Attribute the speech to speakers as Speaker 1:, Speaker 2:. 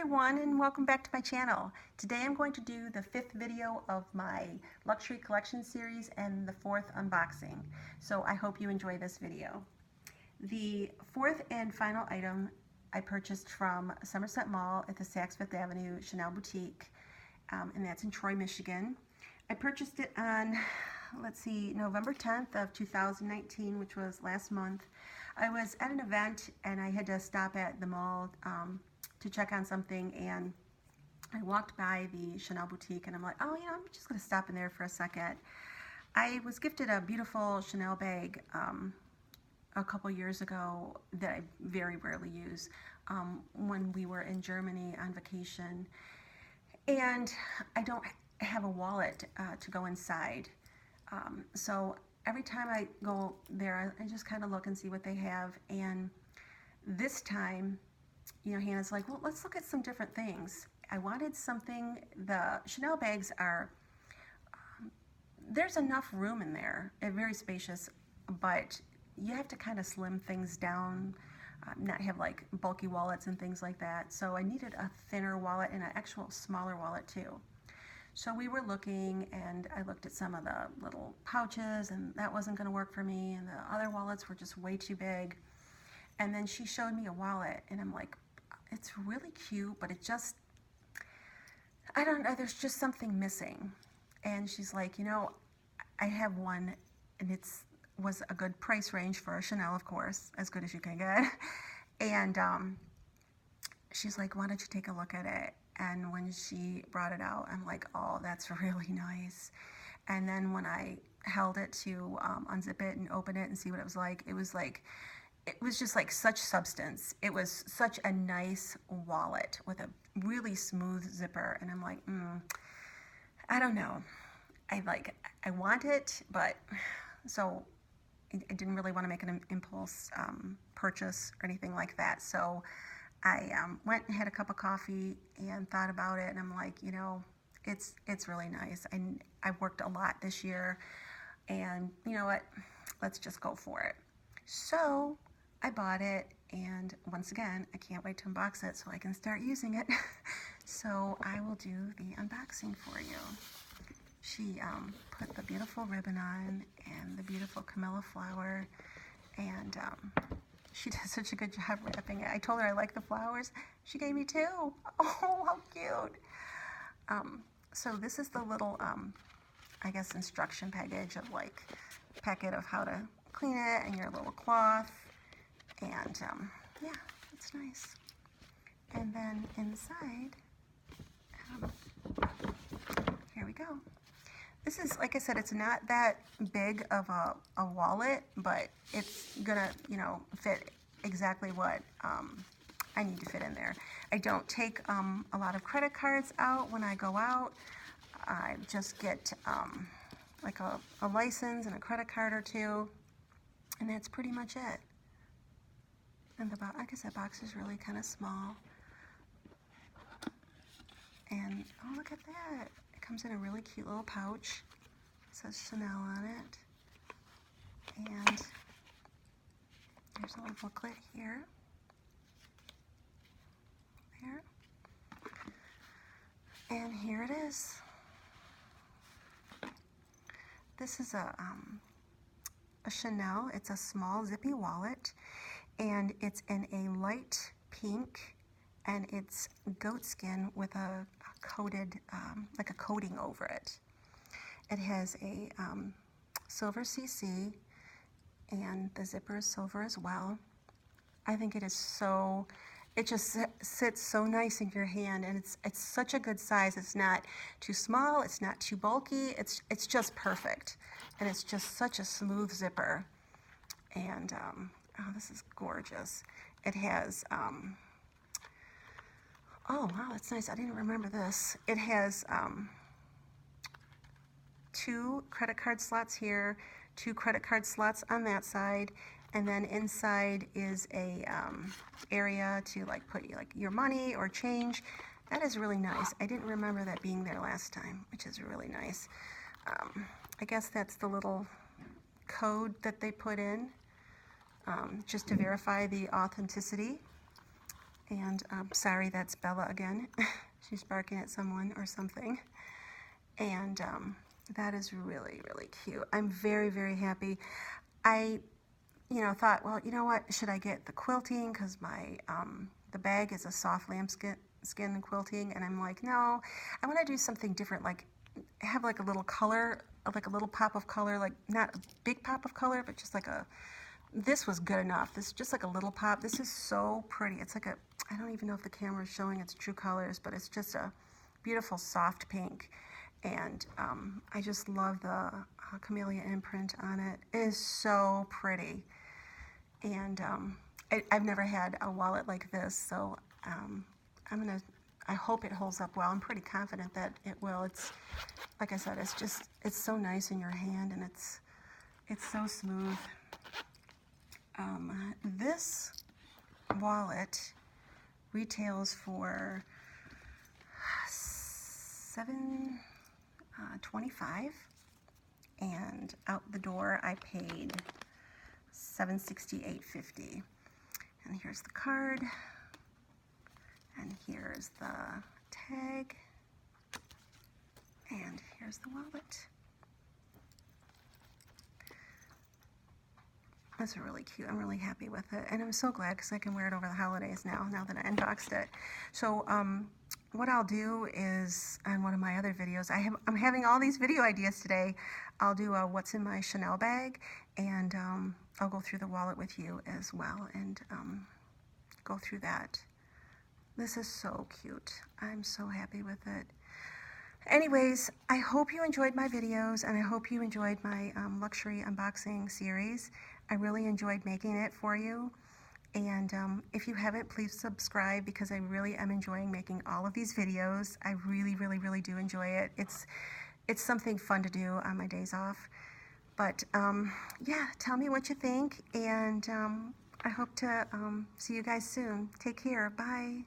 Speaker 1: everyone, and welcome back to my channel. Today I'm going to do the 5th video of my luxury collection series and the 4th unboxing. So I hope you enjoy this video. The 4th and final item I purchased from Somerset Mall at the Saks Fifth Avenue Chanel boutique, and that's in Troy, Michigan. I purchased it on, November 10th of 2019, which was last month. I was at an event and I had to stop at the mall to check on something, and I walked by the Chanel boutique and I'm like, oh, I'm just gonna stop in there for a second. I was gifted a beautiful Chanel bag a couple years ago that I very rarely use when we were in Germany on vacation, and I don't have a wallet to go inside. So every time I go there, I just kind of look and see what they have, and this time, Hannah's like, well, let's look at some different things. I wanted something, the Chanel bags are, there's enough room in there. They're very spacious, but you have to kind of slim things down, not have like bulky wallets and things like that. So I needed a thinner wallet and an actual smaller wallet too. So we were looking, and I looked at some of the little pouches, and that wasn't going to work for me, and the other wallets were just way too big. And then she showed me a wallet, and I'm like, it's really cute, but it just, I don't know, there's just something missing. And she's like, I have one, and was a good price range for a Chanel, of course, as good as you can get. And she's like, why don't you take a look at it? And when she brought it out, I'm like, oh, that's really nice. And then when I held it to unzip it and open it and see what it was just like such substance. It was such a nice wallet with a really smooth zipper, and I'm like, I don't know. I want it, but so I didn't really want to make an impulse purchase or anything like that. So I went and had a cup of coffee and thought about it, and I'm like, it's really nice. I've worked a lot this year, and you know what? Let's just go for it. So I bought it, and once again, I can't wait to unbox it so I can start using it. So I will do the unboxing for you. She put the beautiful ribbon on and the beautiful camellia flower, and she does such a good job wrapping it. I told her I like the flowers. She gave me 2. Oh, how cute. So this is the little, I guess, instruction package of packet of how to clean it, and your little cloth. And yeah, it's nice. And then inside, here we go. This is, like I said, it's not that big of a wallet, but it's gonna, fit exactly what I need to fit in there. I don't take a lot of credit cards out when I go out. I just get like a license and a credit card or 2, and that's pretty much it. And the box, like I said, box is really kind of small. And oh, look at that. It comes in a really cute little pouch. It says Chanel on it. And there's a little booklet here. There. And here it is. This is a Chanel. It's a small zippy wallet, and it's in a light pink, and it's goat skin with a coated, like a coating over it. It has a silver CC, and the zipper is silver as well. I think it is so, it just sits so nice in your hand, and it's such a good size. It's not too small, it's not too bulky, it's just perfect. And it's just such a smooth zipper. And oh, this is gorgeous. It has, oh wow, that's nice. I didn't remember this. It has 2 credit card slots here, 2 credit card slots on that side, and then inside is a area to put your money or change. That is really nice. I didn't remember that being there last time, which is really nice. I guess that's the little code that they put in just to verify the authenticity. And sorry, that's Bella again. She's barking at someone or something. And that is really, really cute. I'm very, very happy. I, thought, well, you know what? Should I get the quilting? Because my the bag is a soft lambskin quilting, and I'm like, no, I want to do something different. Like have like a little color, like a little pop of color, like not a big pop of color, but just like a. This was good enough. This is just like a little pop. This is so pretty. It's like a. I don't even know if the camera is showing its true colors, but it's just a beautiful soft pink. And I just love the camellia imprint on it. It is so pretty. And I've never had a wallet like this, so I hope it holds up well. I'm pretty confident that it will. It's, like I said, it's so nice in your hand, and it's so smooth. This wallet retails for $7.25, and out the door I paid $768.50. And here's the card, and here's the tag, and here's the wallet. That's really cute. I'm really happy with it, and I'm so glad because I can wear it over the holidays now that I unboxed it. So what I'll do is, on one of my other videos, I'm having all these video ideas today. I'll do a what's in my Chanel bag, and I'll go through the wallet with you as well, and go through that. This is so cute. I'm so happy with it. Anyways, I hope you enjoyed my videos, and I hope you enjoyed my luxury unboxing series. I really enjoyed making it for you. And if you haven't, please subscribe, because I really am enjoying making all of these videos. I really, really, really do enjoy it. It's something fun to do on my days off. But yeah, tell me what you think, and I hope to see you guys soon. Take care. Bye.